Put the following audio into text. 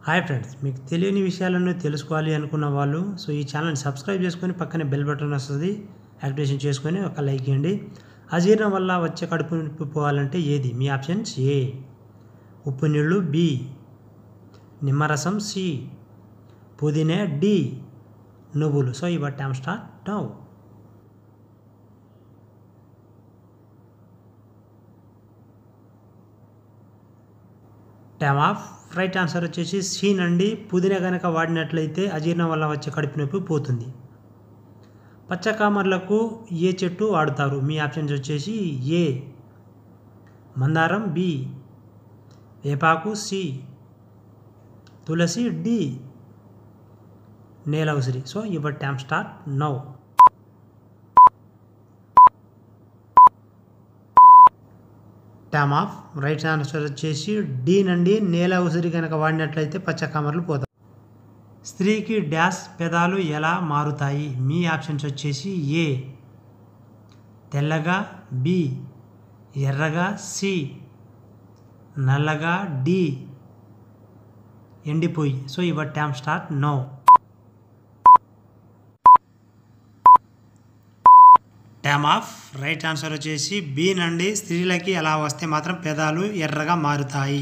Hi friends, మీకు తెలియని విషయాలను తెలుసుకోవాలి అనుకున్న వాళ్ళు ఈ ఛానల్ని సబ్స్క్రైబ్ చేసుకొని పక్కనే బెల్ బటన్ వస్తుంది, యాక్టివేషన్ చేసుకొని ఒక లైక్ ఇవ్వండి. అజీర్ణం వల్ల వచ్చే కడుపు నొప్పి పోవాలంటే ఏది? మీ ఆప్షన్స్: ఏ ఉప్పు నీళ్ళు, బి నిమ్మరసం, సి పుదీనా, డి నువ్వులు. Your time start now. Time of. Right answer వచ్చేసి సి నండి. పుదీనా కనుక వాడినట్లయితే అజీర్ణం వల్ల వచ్చే కడుపు నొప్పి పోతుంది. పచ్చకామర్లకు ఏ చెట్టు వాడుతారు? మీ ఆప్షన్స్ వచ్చేసి: ఏ మందారం, బి వేపాకు, సి తులసి, డి నేల ఉసిరి. Your time start now. Time of. Right answer వచ్చేసి డి నండి. నేల ఉసిరి కనుక వాడినట్లయితే పచ్చకామర్లు పోతాయి. స్త్రీకి డాష్ పెదాలు ఎలా మారుతాయి? మీ ఆప్షన్స్ వచ్చేసి: ఏ తెల్లగా, బి ఎర్రగా, సి నల్లగా, డి ఎండిపోయి. Your time start now. Time of. Right answer వచ్చేసి బి నండి. స్త్రీలకి అలా వస్తే మాత్రం పెదాలు ఎర్రగా మారుతాయి.